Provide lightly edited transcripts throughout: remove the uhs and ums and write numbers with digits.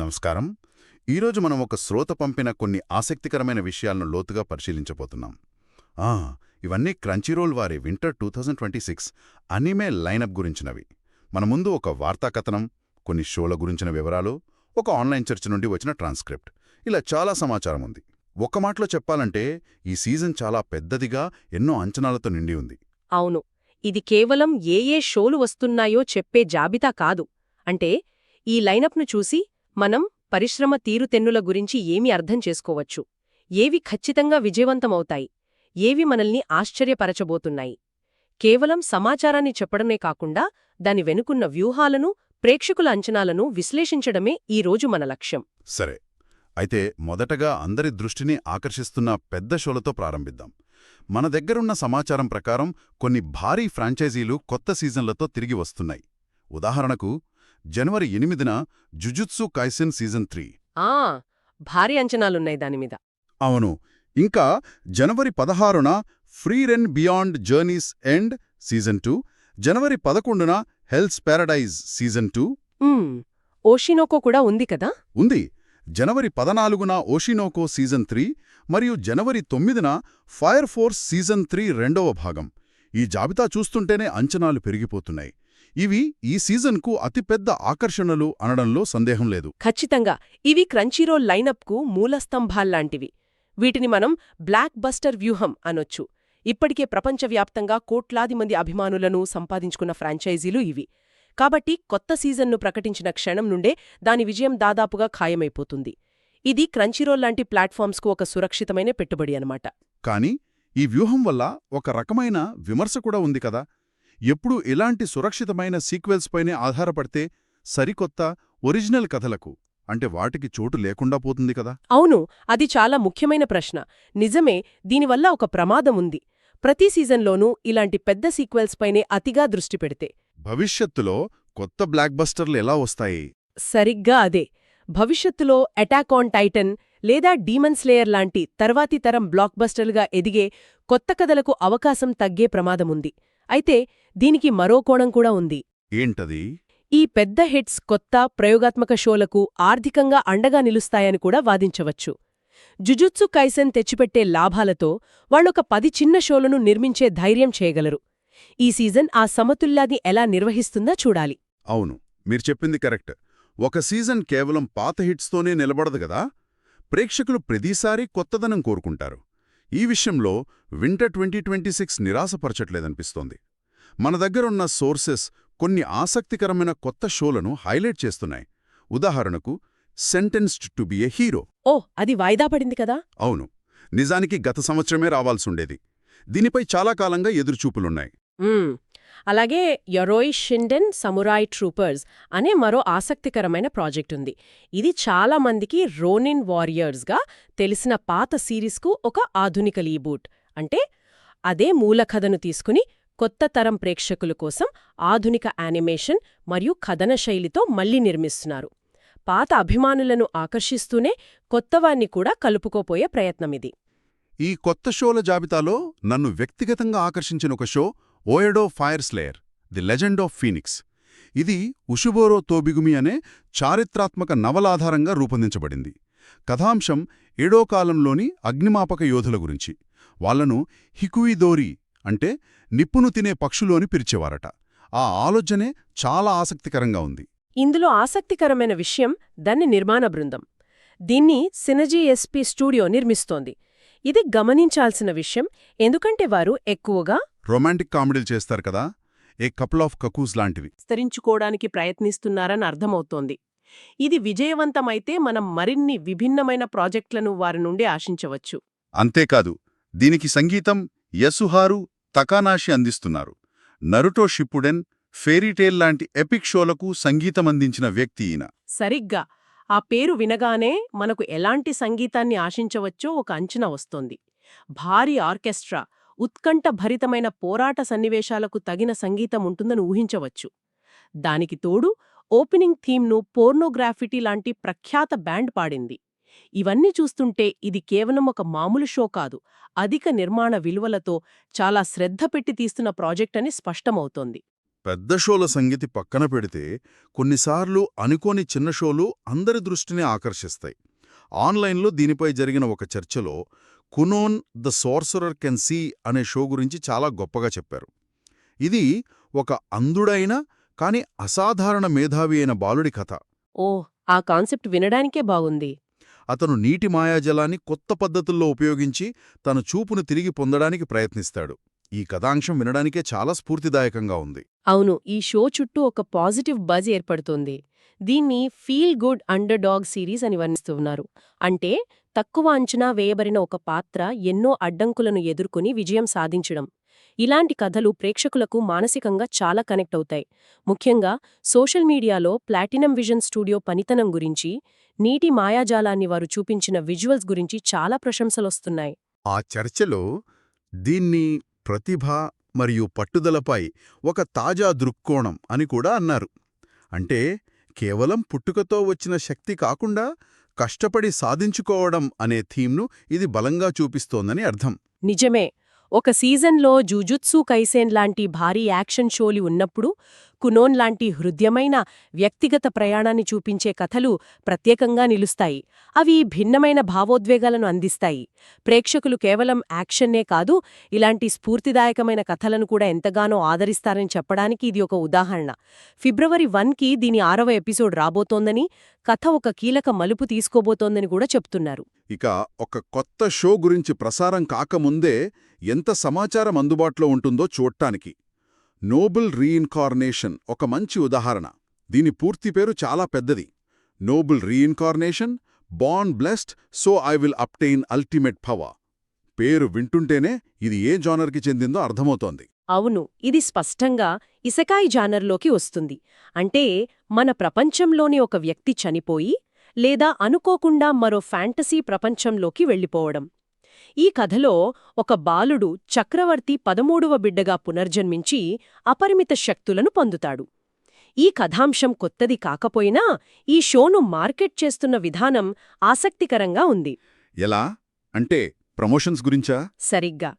నమస్కారం. ఈరోజు మనం ఒక శ్రోత పంపిన కొన్ని ఆసక్తికరమైన విషయాలను లోతుగా పరిశీలించబోతున్నాం. ఆ, ఇవన్నీ క్రంచీరోల్ వారి వింటర్ 2026 అనిమే లైనప్ గురించినవి. మన ముందు ఒక వార్తా కథనం, కొన్ని షోల గురించిన వివరాలు, ఒక ఆన్లైన్ చర్చ నుండి వచ్చిన ట్రాన్స్క్రిప్ట్, ఇలా చాలా సమాచారం ఉంది. ఒక్క మాటలో చెప్పాలంటే ఈ సీజన్ చాలా పెద్దదిగా, ఎన్నో అంచనాలతో నిండి ఉంది. అవును, ఇది కేవలం ఏ షోలు వస్తున్నాయో చెప్పే జాబితా కాదు. అంటే ఈ లైనప్ను చూసి మనం పరిశ్రమ తీరుతెన్నుల గురించి ఏమి అర్థం చేసుకోవచ్చు, ఏవి ఖచ్చితంగా విజయవంతమవుతాయి, ఏవి మనల్ని ఆశ్చర్యపరచబోతున్నాయి. కేవలం సమాచారాన్ని చెప్పడమే కాకుండా దాని వెనుకున్న వ్యూహాలను, ప్రేక్షకుల అంచనాలను విశ్లేషించడమే ఈరోజు మన లక్ష్యం. సరే, అయితే మొదటగా అందరి దృష్టిని ఆకర్షిస్తున్న పెద్ద షోలతో ప్రారంభిద్దాం. మన దగ్గరున్న సమాచారం ప్రకారం కొన్ని భారీ ఫ్రాంచైజీలు కొత్త సీజన్లతో తిరిగి వస్తున్నాయి. ఉదాహరణకు జనవరి 8న జుజుత్సు కైసెన్ సీజన్ 3. భారీ అంచనాలున్నాయి దానిమీద. అవును. ఇంకా జనవరి 16న Frieren beyond journey's end season 2, జనవరి 11న హెల్స్ పారడైజ్ సీజన్ 2. ఓషినోకో కూడా ఉంది కదా? ఉంది. జనవరి 14న ఓషినోకో సీజన్ 3 మరియు జనవరి 9న ఫైర్ ఫోర్స్ సీజన్ 3 రెండవ భాగం. ఈ జాబితా చూస్తుంటేనే అంచనాలు పెరిగిపోతున్నాయి. ఇవి ఈ సీజన్కు అతిపెద్ద ఆకర్షణలు అనడంలో సందేహం లేదు. ఖచ్చితంగా ఇవి క్రంచీరోల్ లైనప్కు మూలస్తంభాల్లాంటివి. వీటిని మనం బ్లాక్ బస్టర్ వ్యూహం అనొచ్చు. ఇప్పటికే ప్రపంచవ్యాప్తంగా కోట్లాది మంది అభిమానులను సంపాదించుకున్న ఫ్రాంచైజీలు ఇవి. కాబట్టి కొత్త సీజన్ను ప్రకటించిన క్షణం నుండే దాని విజయం దాదాపుగా ఖాయమైపోతుంది. ఇది క్రంచీరోల్ లాంటి ప్లాట్ఫామ్స్కు ఒక సురక్షితమైన పెట్టుబడి అనమాట. కానీ ఈ వ్యూహం వల్ల ఒక రకమైన విమర్శ కూడా ఉంది కదా. ఎప్పుడూ ఇలాంటి సురక్షితమైన సీక్వెల్స్ పైనే ఆధారపడితే సరికొత్త, ఒరిజినల్ కథలకు అంటే వాటికి చోటు లేకుండా పోతుంది కదా. అవును, అది చాలా ముఖ్యమైన ప్రశ్న. నిజమే, దీనివల్ల ఒక ప్రమాదం ఉంది. ప్రతి సీజన్లోనూ ఇలాంటి పెద్ద సీక్వెల్స్ పైనే అతిగా దృష్టి పెడితే భవిష్యత్తులో కొత్త బ్లాక్ బస్టర్లు ఎలా వస్తాయి? సరిగ్గా అదే. భవిష్యత్తులో అటాక్ ఆన్ టైటన్ లేదా డీమన్ స్లేయర్ లాంటి తర్వాతి తరం బ్లాక్ బస్టర్లుగా ఎదిగే కొత్త కథలకు అవకాశం తగ్గే ప్రమాదముంది. అయితే దీనికి మరో కోణం కూడా ఉంది. ఏంటది? ఈ పెద్ద హిట్స్ కొత్త, ప్రయోగాత్మక షోలకు ఆర్థికంగా అండగా నిలుస్తాయని కూడా వాదించవచ్చు. జుజుత్సు కైసెన్ తెచ్చిపెట్టే లాభాలతో వాళ్ళొక 10 చిన్న షోలను నిర్మించే ధైర్యం చేయగలరు. ఈ సీజన్ ఆ సమతుల్యాన్ని ఎలా నిర్వహిస్తుందో చూడాలి. అవును, మీరు చెప్పింది కరెక్ట్. ఒక సీజన్ కేవలం పాత హిట్స్తోనే నిలబడదు గదా. ప్రేక్షకులు ప్రతిసారీ కొత్తదనం కోరుకుంటారు. ఈ విషయంలో వింటర్ 2026 నిరాశపరచట్లేదనిపిస్తోంది. మన దగ్గరున్న సోర్సెస్ కొన్ని ఆసక్తికరమైన కొత్త షోలను హైలైట్ చేస్తున్నాయి. ఉదాహరణకు sentenced to be a hero. అది వాయిదా పడింది కదా? అవును, నిజానికి గత సంవత్సరమే రావాల్సుండేది. దీనిపై చాలా కాలంగా ఎదురుచూపులున్నాయి. అలాగే యరోయ్ షిండెన్ సమురాయ్ ట్రూపర్స్ అనే మరో ఆసక్తికరమైన ప్రాజెక్ట్ ఉంది. ఇది చాలా మందికి రోనిన్ వారియర్స్గా తెలిసిన పాత సిరీస్కు ఒక ఆధునిక లీబూట్. అంటే అదే మూలకథను తీసుకుని కొత్త తరం ప్రేక్షకుల కోసం ఆధునిక యానిమేషన్ మరియు కథన శైలితో మళ్లీ నిర్మిస్తున్నారు. పాత అభిమానులను ఆకర్షిస్తూనే కొత్తవాన్ని కూడా కలుపుకోపోయే ప్రయత్నమిది. ఈ కొత్త షోల జాబితాలో నన్ను వ్యక్తిగతంగా ఆకర్షించిన ఒక షో ఓయడో fire slayer, the legend of phoenix. ఇది ఉషుబోరో తోబిగుమి అనే చారిత్రాత్మక నవలాధారంగా రూపొందించబడింది. కథాంశం ఏడో కాలంలోని అగ్నిమాపక యోధుల గురించి. వాళ్లను హికుయిదోరి అంటే నిప్పును తినే పక్షులు అని పిలిచేవారట. ఆ ఆలోచనే చాలా ఆసక్తికరంగా ఉంది. ఇందులో ఆసక్తికరమైన విషయం దాని నిర్మాణ బృందం. దీన్ని సినర్జీ ఎస్పీ స్టూడియో నిర్మిస్తోంది. ఇది గమనించాల్సిన విషయం, ఎందుకంటే వారు ఎక్కువగా రొమాంటిక్ కామెడీలు చేస్తారు కదా, ఏ కపుల్ ఆఫ్ కకూస్ లాంటివి విస్తరించుకోవడానికి ప్రయత్నిస్తున్నారని అర్థమవుతోంది. ఇది విజయవంతమైతే మనం మరిన్ని విభిన్నమైన ప్రాజెక్టులను వారి నుండి ఆశించవచ్చు. అంతేకాదు, దీనికి సంగీతం యసుహారు తకానాషి అందిస్తున్నారు. నరుటో షిప్పుడెన్, ఫెయిరీటేల్ లాంటి ఎపిక్ షోలకు సంగీతమందించిన వ్యక్తి ఈయన. సరిగ్గా ఆ పేరు వినగానే మనకు ఎలాంటి సంగీతాన్ని ఆశించవచ్చో ఒక అంచనా వస్తోంది. భారీ ఆర్కెస్ట్రా, ఉత్కంఠభరితమైన పోరాట సన్నివేశాలకు తగిన సంగీతం ఉంటుందని ఊహించవచ్చు. దానికి తోడు ఓపెనింగ్ థీమ్ను పోర్నోగ్రాఫిటీ లాంటి ప్రఖ్యాత బ్యాండ్ పాడింది. ఇవన్నీ చూస్తుంటే ఇది కేవలం ఒక మామూలు షో కాదు, అధిక నిర్మాణ విలువలతో చాలా శ్రద్ధ పెట్టి తీస్తున్న ప్రాజెక్ట్ అని స్పష్టమవుతోంది. పెద్ద షోల సంగతి పక్కన పెడితే కొన్నిసార్లు అనుకోని చిన్న షోలు అందరి దృష్టిని ఆకర్షిస్తాయి. ఆన్లైన్లో దీనిపై జరిగిన ఒక చర్చలో కునోన్ ద సోర్సరర్ కెన్ సీ అనే షో గురించి చాలా గొప్పగా చెప్పారు. ఇది ఒక అంధుడైన కాని అసాధారణ మేధావి అయిన బాలుడి కథ. ఓ, ఆ కాన్సెప్ట్ వినడానికే బాగుంది. అతను నీటి మాయాజలాన్ని కొత్త పద్ధతుల్లో ఉపయోగించి తన చూపును తిరిగి పొందడానికి ప్రయత్నిస్తాడు. ఈ కథాంశం వినడానికే చాలా స్ఫూర్తిదాయకంగా ఉంది. అవును, ఈ షో చుట్టూ ఒక పాజిటివ్ బజ్ ఏర్పడుతోంది. దీన్ని feel good under dog series అని వర్ణిస్తున్నారు. అంటే తక్కువ అంచనా వేయబడిన ఒక పాత్ర ఎన్నో అడ్డంకులను ఎదుర్కొని విజయం సాధించడం. ఇలాంటి కథలు ప్రేక్షకులకు మానసికంగా చాలా కనెక్ట్ అవుతాయి. ముఖ్యంగా సోషల్ మీడియాలో ప్లాటినం విజన్ స్టూడియో పనితనం గురించి, నీటి మాయాజాలాన్ని వారు చూపించిన విజువల్స్ గురించి చాలా ప్రశంసలొస్తున్నాయి. ఆ చర్చలో దీన్ని ప్రతిభ మరియు పట్టుదలపై ఒక తాజా దృక్కోణం అని కూడా అన్నారు. అంటే కేవలం పుట్టుకతో వచ్చిన శక్తి కాకుండా కష్టపడి సాధించుకోవడం అనే థీమ్ను ఇది బలంగా చూపిస్తోందని అర్థం. నిజమే. ఒక సీజన్లో జుజుత్సు కైసెన్ లాంటి భారీ యాక్షన్ షోలు ఉన్నప్పుడు కునోన్ లాంటి హృద్యమైన వ్యక్తిగత ప్రయాణాన్ని చూపించే కథలు ప్రత్యేకంగా నిలుస్తాయి. అవి భిన్నమైన భావోద్వేగాలను అందిస్తాయి. ప్రేక్షకులు కేవలం యాక్షన్నే కాదు, ఇలాంటి స్ఫూర్తిదాయకమైన కథలను కూడా ఎంతగానో ఆదరిస్తారని చెప్పడానికి ఇది ఒక ఉదాహరణ. ఫిబ్రవరి 1కి దీని 6వ ఎపిసోడ్ రాబోతోందని, కథ ఒక కీలక మలుపు తీసుకోబోతోందని కూడా చెప్తున్నారు. ఇక ఒక కొత్త షో గురించి ప్రసారం కాకముందే ఎంత సమాచారం అందుబాటులో ఉంటుందో చూడటానికి నోబుల్ రీఇన్కార్నేషన్ ఒక మంచి ఉదాహరణ. దీని పూర్తి పేరు చాలా పెద్దది. Noble reincarnation, born blessed so I will obtain ultimate power. పేరు వింటుంటేనే ఇది ఏ జానర్కి చెందిందో అర్థమవుతోంది. అవును, ఇది స్పష్టంగా ఇసకాయ్ జానర్లోకి వస్తుంది. అంటే మన ప్రపంచంలోని ఒక వ్యక్తి చనిపోయి లేదా అనుకోకుండా మరో ఫ్యాంటసీ ప్రపంచంలోకి వెళ్ళిపోవడం. ఈ కథలో ఒక బాలుడు చక్రవర్తి 13వ బిడ్డగా పునర్జన్మించి అపరిమిత శక్తులను పొందుతాడు. ఈ కథాంశం కొత్తది కాకపోయినా ఈ షోను మార్కెట్ చేస్తున్న విధానం ఆసక్తికరంగా ఉంది. ఎలా అంటే ప్రమోషన్స్ గురించా? సరిగ్గా.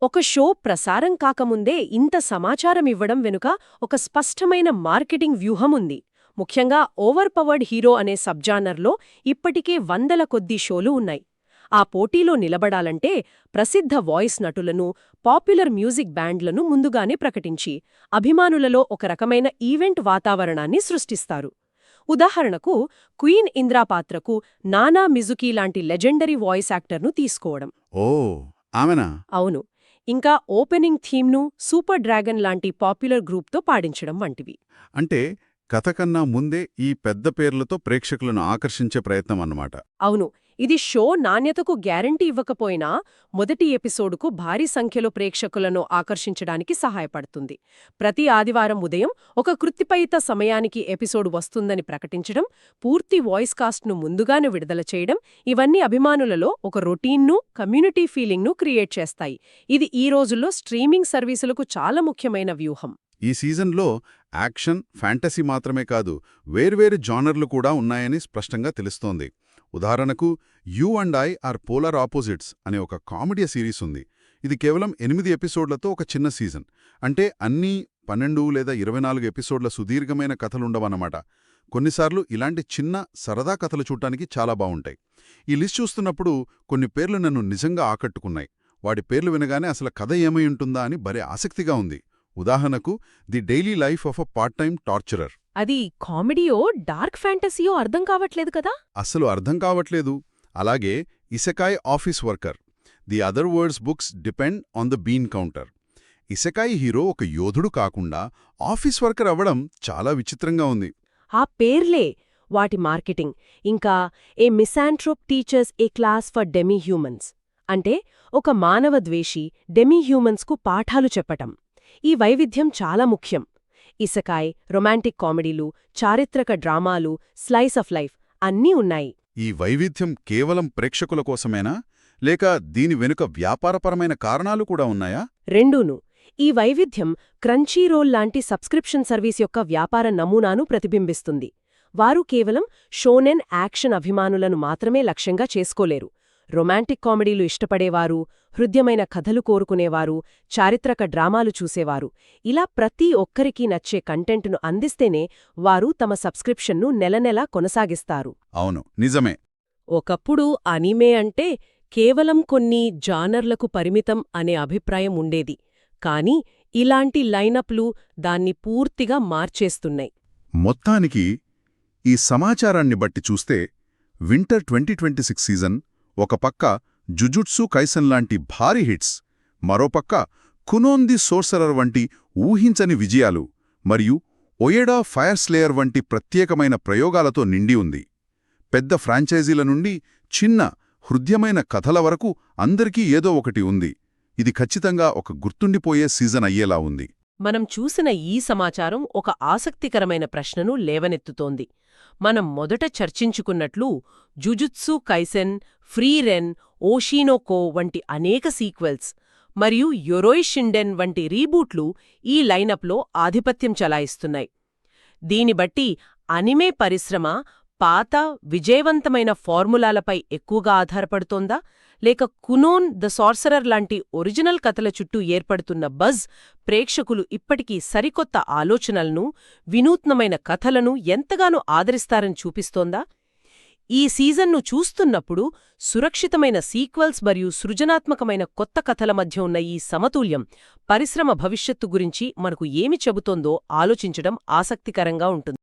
ఒక షో ప్రసారం కాకముందే ఇంత సమాచారం ఇవ్వడం వెనుక ఒక స్పష్టమైన మార్కెటింగ్ వ్యూహం ఉంది. ముఖ్యంగా ఓవర్ పవర్డ్ హీరో అనే సబ్జానర్లో ఇప్పటికే 100ల కొద్దీ షోలు ఉన్నాయి. ఆ పోటీలో నిలబడాలంటే ప్రసిద్ధ వాయిస్ నటులను, పాపులర్ మ్యూజిక్ బ్యాండ్లను ముందుగానే ప్రకటించి అభిమానులలో ఒక రకమైన ఈవెంట్ వాతావరణాన్ని సృష్టిస్తారు. ఉదాహరణకు క్వీన్ ఇంద్రా పాత్రకు నానా మిజుకీ లాంటి లెజెండరీ వాయిస్ యాక్టర్ను తీసుకోవడం. ఓ, ఆమెనా? అవును. ఇంకా ఓపెనింగ్ థీమ్ను సూపర్ డ్రాగన్ లాంటి పాపులర్ గ్రూప్తో పాడించడం వంటివి. అంటే కథ కన్నా ముందే ఈ పెద్ద పేర్లతో ప్రేక్షకులను ఆకర్షించే ప్రయత్నం అన్నమాట. అవును. ఇది షో నాణ్యతకు గ్యారంటీ ఇవ్వకపోయినా మొదటి ఎపిసోడుకు భారీ సంఖ్యలో ప్రేక్షకులను ఆకర్షించడానికి సహాయపడుతుంది. ప్రతి ఆదివారం ఉదయం ఒక కృత్తిపైత సమయానికి ఎపిసోడ్ వస్తుందని ప్రకటించడం, పూర్తి వాయిస్ కాస్ట్ను ముందుగానే విడుదల చేయడం, ఇవన్నీ అభిమానులలో ఒక రొటీన్ను, కమ్యూనిటీ ఫీలింగ్ను క్రియేట్ చేస్తాయి. ఇది ఈ రోజుల్లో స్ట్రీమింగ్ సర్వీసులకు చాలా ముఖ్యమైన వ్యూహం. ఈ సీజన్లో యాక్షన్, ఫ్యాంటసీ మాత్రమే కాదు, వేర్వేరు జానర్లు కూడా ఉన్నాయని స్పష్టంగా తెలుస్తోంది. ఉదాహరణకు you and I are polar opposites అనే ఒక కామెడీ సిరీస్ ఉంది. ఇది కేవలం 8 ఎపిసోడ్లతో ఒక చిన్న సీజన్. అంటే అన్నీ 12 లేదా 24 ఎపిసోడ్ల సుదీర్ఘమైన కథలుండవన్నమాట. కొన్నిసార్లు ఇలాంటి చిన్న సరదా కథలు చూడటానికి చాలా బావుంటాయి. ఈ లిస్ట్ చూస్తున్నప్పుడు కొన్ని పేర్లు నన్ను నిజంగా ఆకట్టుకున్నాయి. వాటి పేర్లు వినగానే అసలు కథ ఏమై ఉంటుందా అని భలే ఆసక్తిగా ఉంది. ఉదాహరణకు the daily life of a part time torturer. అది కామెడీయో డార్క్ ఫ్యాంటసీయో అర్థం కావట్లేదు కదా. అస్సలు అర్థం కావట్లేదు. అలాగే isekai office worker. The other world's books depend on the bean counter. Isekai hero ఒక యోధుడు కాకుండా ఆఫీస్ వర్కర్ అవ్వడం చాలా విచిత్రంగా ఉంది. ఆ పేర్లే, వాటి మార్కెటింగ్, ఇంకా a misanthrope teachers a class for demi humans అంటే ఒక మానవద్వేషి డెమీ హ్యూమన్స్కు పాఠాలు చెప్పటం. ఈ వైవిధ్యం చాలా ముఖ్యం. ఇసకాయ్, రొమాంటిక్ కామెడీలు, చారిత్రక డ్రామాలు, స్లైస్ ఆఫ్ లైఫ్ అన్నీ ఉన్నాయి. ఈ వైవిధ్యం కేవలం ప్రేక్షకుల కోసమేనా, లేక దీని వెనుక వ్యాపారపరమైన కారణాలు కూడా ఉన్నాయా? రెండూను. ఈ వైవిధ్యం క్రంచీరోల్ లాంటి సబ్స్క్రిప్షన్ సర్వీస్ యొక్క వ్యాపార నమూనాను ప్రతిబింబిస్తుంది. వారు కేవలం షోనెన్ యాక్షన్ అభిమానులను మాత్రమే లక్ష్యంగా చేసుకోలేరు. రొమాంటిక్ కామెడీలు ఇష్టపడేవారు, హృద్యమైన కథలు కోరుకునేవారు, చారిత్రక డ్రామాలు చూసేవారు, ఇలా ప్రతి ఒక్కరికీ నచ్చే కంటెంట్ను అందిస్తేనే వారు తమ సబ్స్క్రిప్షన్ను నెలనెలా కొనసాగిస్తారు. అవును, నిజమే. ఒకప్పుడు అనిమే అంటే కేవలం కొన్ని జానర్లకు పరిమితం అనే అభిప్రాయం ఉండేది. కానీ ఇలాంటి లైనప్లు దాన్ని పూర్తిగా మార్చేస్తున్నాయి. మొత్తానికి ఈ సమాచారాన్ని బట్టి చూస్తే వింటర్ 2026 సీజన్ ఒక పక్క జుజుట్సు కైసన్ లాంటి భారీ హిట్స్, మరోపక్క కునోన్ ది సోర్సరర్ వంటి ఊహించని విజయాలు మరియు ఒయెడా ఫైర్ స్లేయర్ వంటి ప్రత్యేకమైన ప్రయోగాలతో నిండి ఉంది. పెద్ద ఫ్రాంచైజీల నుండి చిన్న హృద్యమైన కథల వరకు అందరికీ ఏదో ఒకటి ఉంది. ఇది ఖచ్చితంగా ఒక గుర్తుండిపోయే సీజన్ అయ్యేలా ఉంది. మనం చూసిన ఈ సమాచారం ఒక ఆసక్తికరమైన ప్రశ్నను లేవనెత్తుతోంది. మనం మొదట చర్చించుకున్నట్లు జుజుత్సు కైసెన్, ఫ్రీ రెన్, ఓషినోకో వంటి అనేక సీక్వెల్స్ మరియు యొరోయ్ షిండెన్ వంటి రీబూట్లు ఈ లైనప్లో ఆధిపత్యం చలాయిస్తున్నాయి. దీని బట్టి అనిమే పరిశ్రమ పాత విజయవంతమైన ఫార్ములాలపై ఎక్కువగా ఆధారపడుతోందా, లేక కునోన్ ద సార్సరర్ లాంటి ఒరిజినల్ కథల చుట్టూ ఏర్పడుతున్న బజ్ ప్రేక్షకులు ఇప్పటికీ సరికొత్త ఆలోచనలను, వినూత్నమైన కథలను ఎంతగానో ఆదరిస్తారని చూపిస్తోందా? ఈ సీజన్ను చూస్తున్నప్పుడు సురక్షితమైన సీక్వెల్స్ మరియు సృజనాత్మకమైన కొత్త కథల మధ్య ఉన్న ఈ సమతుల్యం పరిశ్రమ భవిష్యత్తు గురించి మనకు ఏమి చెబుతోందో ఆలోచించడం ఆసక్తికరంగా ఉంటుంది.